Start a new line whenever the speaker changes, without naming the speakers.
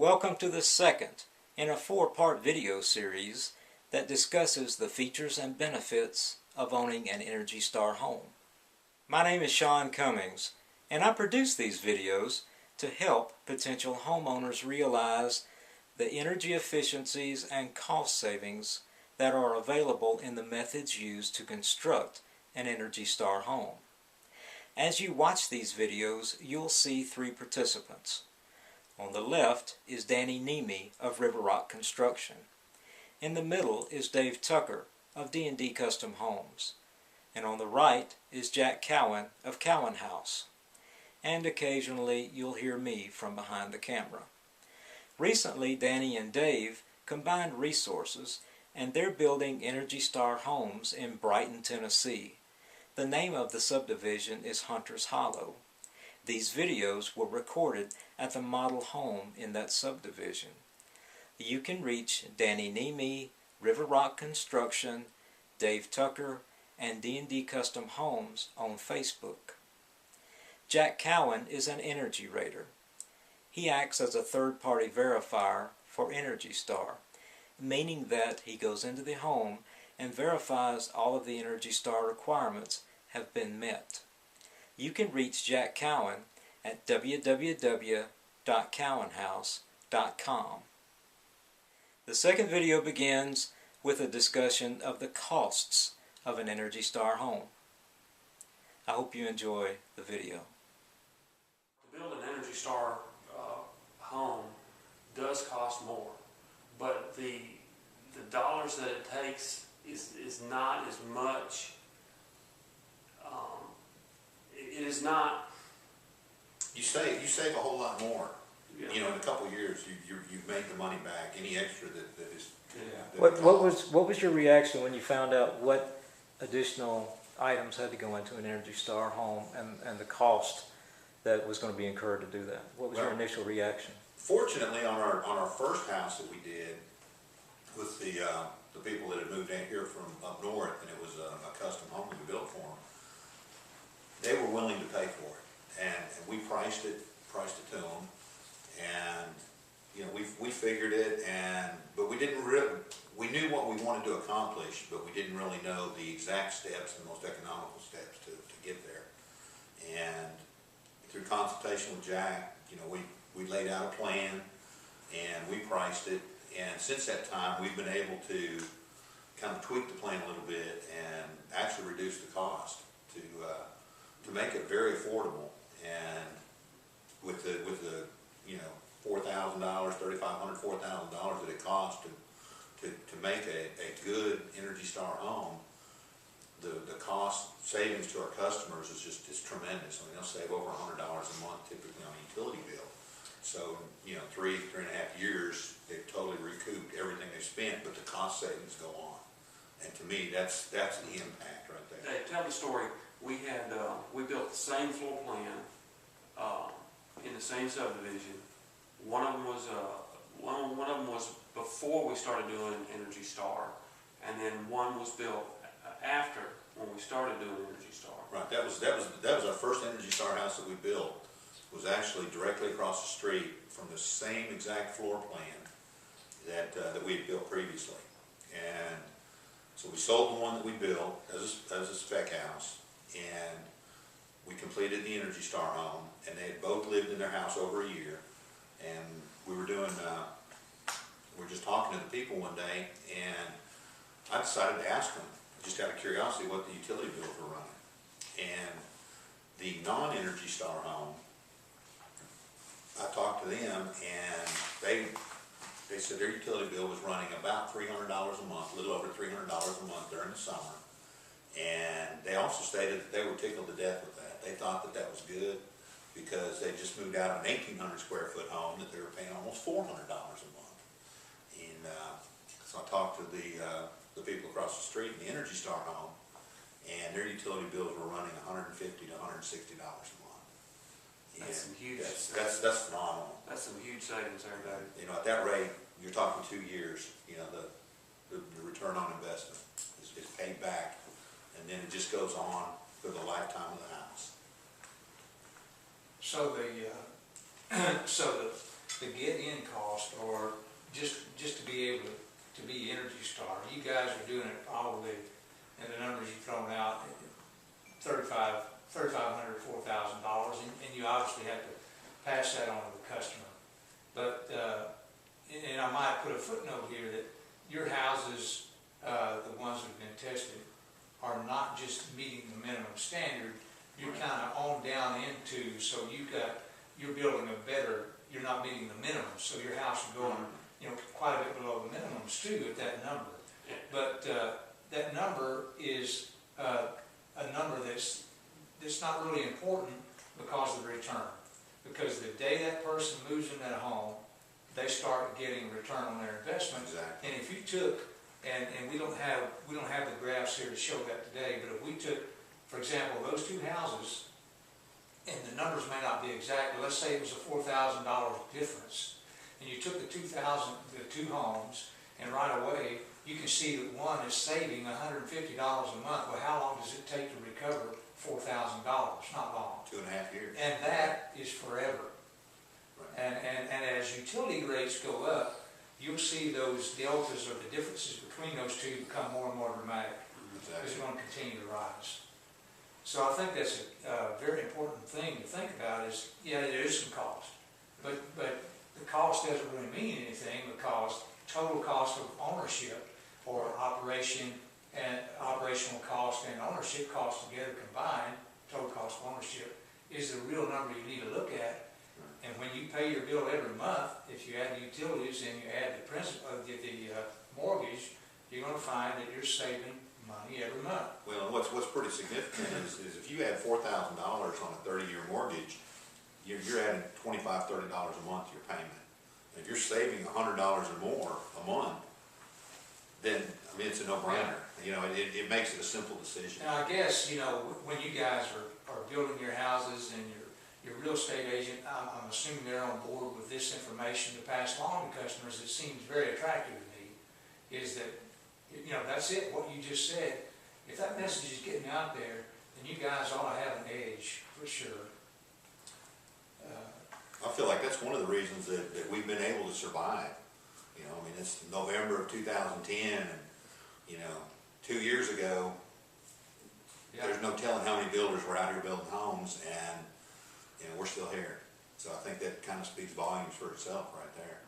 Welcome to the second in a four-part video series that discusses the features and benefits of owning an Energy Star home. My name is Shaun Cummings, and I produce these videos to help potential homeowners realize the energy efficiencies and cost savings that are available in the methods used to construct an Energy Star home. As you watch these videos, you'll see three participants. On the left is Dan Niemi of River Rock Construction. In the middle is Dave Tucker of D&D Custom Homes. And on the right is Jack Cowan of Cowan House. And occasionally you'll hear me from behind the camera. Recently, Danny and Dave combined resources and they're building Energy Star homes in Brighton, Tennessee. The name of the subdivision is Hunter's Hollow. These videos were recorded at the model home in that subdivision. You can reach Danny Niemi, River Rock Construction, Dave Tucker, and D&D Custom Homes on Facebook. Jack Cowan is an energy rater. He acts as a third-party verifier for Energy Star, meaning that he goes into the home and verifies all of the Energy Star requirements have been met. You can reach Jack Cowan at www.cowanhouse.com. The second video begins with a discussion of the costs of an Energy Star home. I hope you enjoy the video.
To build an Energy Star home does cost more, but the dollars that it takes is not as much. It is not.
You save a whole lot more.
Yeah.
You know, in a couple of years, you've made the money back. Any extra that is.
Yeah.
What was your reaction when you found out what additional items had to go into an Energy Star home and the cost that was going to be incurred to do that? What was your initial reaction?
Fortunately, on our first house that we did with the people that had moved in here from up north, and it was a custom home that we built for them, they were willing to pay for it, and we priced it to them, and you know we figured it, but we didn't really. We knew what we wanted to accomplish, but we didn't really know the exact steps and the most economical steps to get there. And through consultation with Jack, you know, we laid out a plan and we priced it. And since that time, we've been able to kind of tweak the plan a little bit and actually reduce the cost to make it very affordable. And with the you know $4,000, $3,500, $4,000 that it costs to make a good Energy Star home, the cost savings to our customers is tremendous. I mean, they'll save over $100 a month typically on a utility bill. So, you know, 3.5 years, they've totally recouped everything they spent, but the cost savings go on. And to me, that's the impact right there.
Dave, tell the story. We built the same floor plan in the same subdivision. One of them was before we started doing Energy Star, and then one was built after when we started doing Energy Star.
Right. That was our first Energy Star house that we built. Was actually directly across the street from the same exact floor plan that we had built previously. And so we sold the one that we built as a spec house, and we completed the Energy Star home, and they had both lived in their house over a year. And we were doing, we were just talking to the people one day, and I decided to ask them, just out of curiosity, what the utility bills were running. And the non-Energy Star home, I talked to them, and they said their utility bill was running about $300 a month, a little over $300 a month during the summer. And they also stated that they were tickled to death with that. They thought that was good because they just moved out of an 1,800 square foot home that they were paying almost $400 a month. And so I talked to the people across the street in the Energy Star home, and their utility bills were running $150 to $160 a month.
That's some huge.
That's phenomenal.
That's some huge savings there, Dave.
You know, at that rate, you're talking 2 years. You know, the return on investment is paid back, and then it just goes on for the lifetime of the house.
So the get-in cost, or just to be able to be Energy Star, you guys are doing it probably, and the numbers you've thrown out, $3,500, $4,000, and you obviously have to pass that on to the customer. But, and I might put a footnote here that your houses, the ones that have been tested, are not just meeting the minimum standard. You're kind of on down into, so you're building a better, you're not meeting the minimum, so your house is going, quite a bit below the minimums too at that number. But that number is a number that's not really important because of the return. Because the day that person moves in that home, they start getting a return on their investment.
Exactly.
And if you took, and we don't have the graphs here to show that today, but if we took, for example, those two houses, and the numbers may not be exact, but let's say it was a $4,000 difference, and you took the two homes, and right away you can see that one is saving $150 a month. Well, how long does it take to recover $4,000? Not long.
2.5 years.
And that is forever.
Right.
And as utility rates go up, you'll see those deltas or the differences between those two become more and more dramatic.
Exactly.
It's going to continue to rise. So I think that's a very important thing to think about is, yeah, there is some cost. But the cost doesn't really mean anything, because total cost of ownership, or operation and operational cost and ownership cost together combined, total cost of ownership, is the real number you need to look at. And when you pay your bill every month, if you add the utilities and you add the principal, the mortgage, you're going to find that you're saving money every month.
Well, and what's pretty significant is if you add $4,000 on a 30-year mortgage, you're adding $25, $30 a month to your payment. If you're saving $100 or more a month, then, I mean, it's a no-brainer. It makes it a simple decision.
Now, I guess, when you guys are building your houses and your real estate agent, I'm assuming they're on board with this information to pass along to customers. It seems very attractive to me, is that, that's it, what you just said. If that message is getting out there, then you guys ought to have an edge, for sure.
I feel like that's one of the reasons that we've been able to survive. It's November of 2010, and 2 years ago, there's no telling how many builders were out here building homes, and we're still here. So I think that kind of speaks volumes for itself right there.